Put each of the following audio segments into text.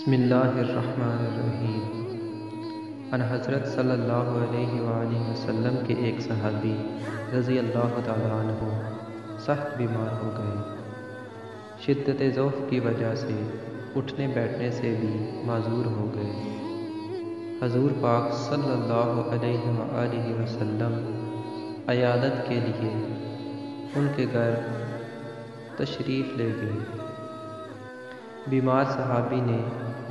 بسم اللہ الرحمن الرحیم۔ ان حضرت صلی اللہ علیہ وآلہ وسلم کے ایک صحابی رضی اللہ تعالیٰ عنہ سخت بیمار ہو گئے، شدت ضعف کی وجہ سے اٹھنے بیٹھنے سے بھی معذور ہو گئے۔ حضور پاک صلی اللہ علیہ وآلہ وسلم عیادت کے لیے ان کے گھر تشریف لے گئے۔ بیمار صحابی نے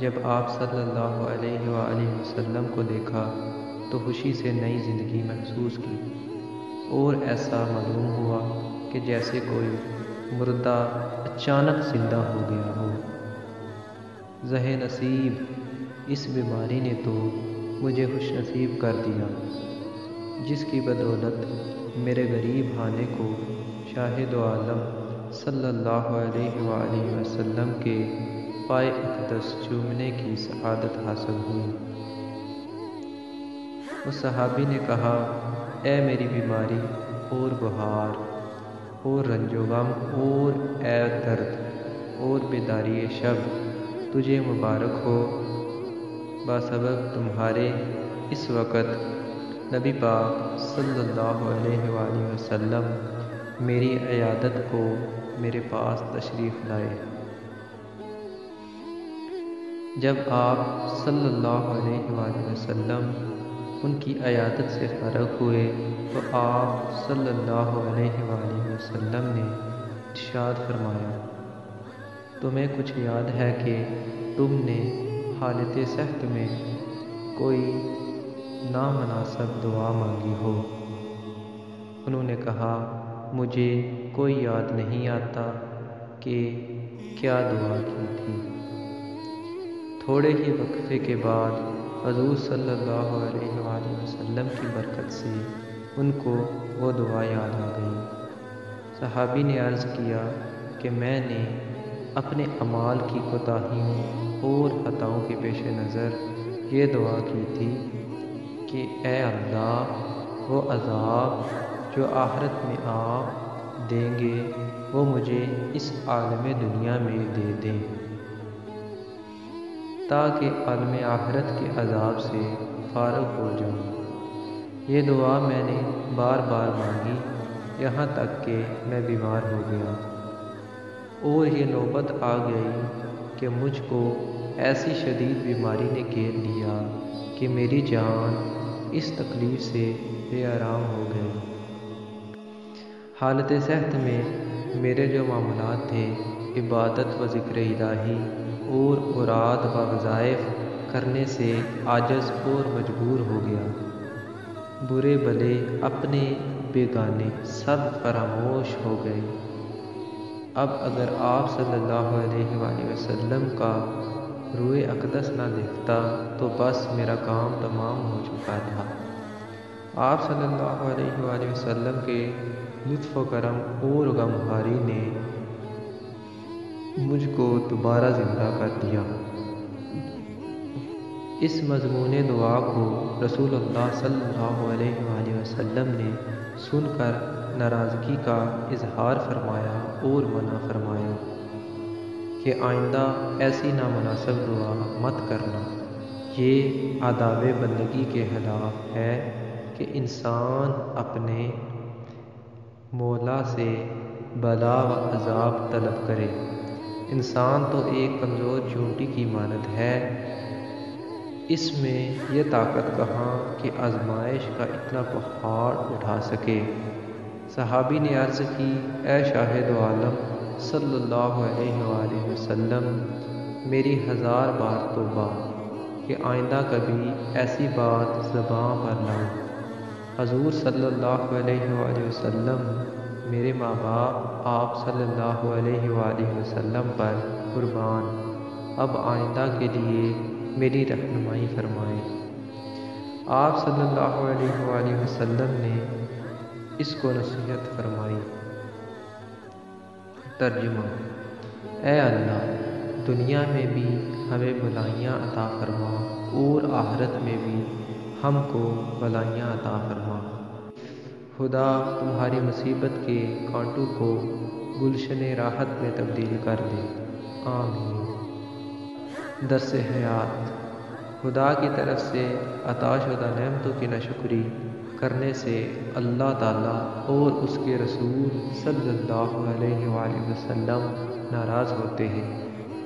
جب آپ صلی اللہ علیہ وآلہ وسلم کو دیکھا تو خوشی سے نئی زندگی محسوس کی، اور ایسا معلوم ہوا کہ جیسے کوئی مردہ اچانک زندہ ہو گیا ہو۔ زہ نصیب، اس بیماری نے تو مجھے خوش نصیب کر دیا، جس کی بدولت میرے غریب آنے کو شاہ دو عالم صلی اللہ علیہ وآلہ وسلم کے پائے اقدس چومنے کی سعادت حاصل ہوئی۔ اس صحابی نے کہا، اے میری بیماری اور بہار اور رنج و غم اور اے درد اور بیداری شب، تجھے مبارک ہو بسبب تمہارے اس وقت نبی پاک صلی اللہ علیہ وآلہ وسلم میری عیادت کو میرے پاس تشریف لائے۔ جب آپ صلی اللہ علیہ وآلہ وسلم ان کی عیادت سے فارغ ہوئے تو آپ صلی اللہ علیہ وآلہ وسلم نے ارشاد فرمایا، تمہیں کچھ یاد ہے کہ تم نے حالت صحت میں کوئی نامناسب دعا مانگی ہو؟ انہوں نے کہا، مجھے کوئی یاد نہیں آتا کہ کیا دعا کی تھی۔ تھوڑے ہی وقفے کے بعد حضور صلی اللہ علیہ وآلہ وسلم کی برکت سے ان کو وہ دعا یاد آ گئی۔ صحابی نے عرض کیا کہ میں نے اپنے اعمال کی کوتاہیوں اور خطاؤں کے پیش نظر یہ دعا کی تھی کہ اے اللہ، وہ عذاب جو آخرت میں آپ دیں گے وہ مجھے اس عالم دنیا میں دے دیں، تاکہ عالم آخرت کے عذاب سے فارغ ہو جاؤں۔ یہ دعا میں نے بار بار مانگی، یہاں تک کہ میں بیمار ہو گیا، اور یہ نوبت آ گئی کہ مجھ کو ایسی شدید بیماری نے گھیر لیا کہ میری جان اس تکلیف سے بے آرام ہو گئی۔ حالت صحت میں میرے جو معمولات تھے، عبادت و ذکر الہی اور اوراد و وظائف کرنے سے عاجز اور مجبور ہو گیا۔ برے بھلے اپنے بیگانے سب فراموش ہو گئے۔ اب اگر آپ صلی اللہ علیہ وآلہ وسلم کا روئے اقدس نہ دیکھتا تو بس میرا کام تمام ہو چکا تھا۔ آپ صلی اللہ علیہ وآلہ وسلم کے لطف و کرم اور غمخواری نے مجھ کو دوبارہ زندہ کر دیا۔ اس مضمون دعا کو رسول اللہ صلی اللہ علیہ وآلہ وسلم نے سن کر ناراضگی کا اظہار فرمایا اور منع فرمایا کہ آئندہ ایسی نامناسب دعا مت کرنا۔ یہ آداب بندگی کے خلاف ہے کہ انسان اپنے مولا سے بلا و عذاب طلب کرے۔ انسان تو ایک کمزور چونٹی کی مانند ہے، اس میں یہ طاقت کہاں کہ آزمائش کا اتنا پہاڑ اٹھا سکے۔ صحابی نے عرض کی، اے شاہ دو عالم صلی اللہ علیہ وآلہ وسلم، میری 1000 بار توبہ کہ آئندہ کبھی ایسی بات زباں پر لاؤں۔ حضور صلی اللہ علیہ وآلہ وسلم، میرے ماں باپ آپ صلی اللہ علیہ وآلہ وسلم پر قربان، اب آئندہ کے لیے میری رہنمائی فرمائیں۔ آپ صلی اللہ علیہ وآلہ وسلم نے اس کو نصیحت فرمائی۔ ترجمہ: اے اللہ، دنیا میں بھی ہمیں بھلائیاں عطا فرما اور آخرت میں بھی ہم کو بھلائیاں عطا فرما۔ خدا تمہاری مصیبت کے کانٹوں کو گلشن راحت میں تبدیل کر دے، آمین۔ درس حیات: خدا کی طرف سے عطا شدہ نعمتوں کی ناشکری کرنے سے اللہ تعالیٰ اور اس کے رسول صلی اللہ علیہ وآلہ وسلم ناراض ہوتے ہیں۔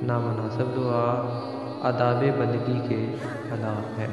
نامناسب دعا آداب بندگی کے خلاف ہے۔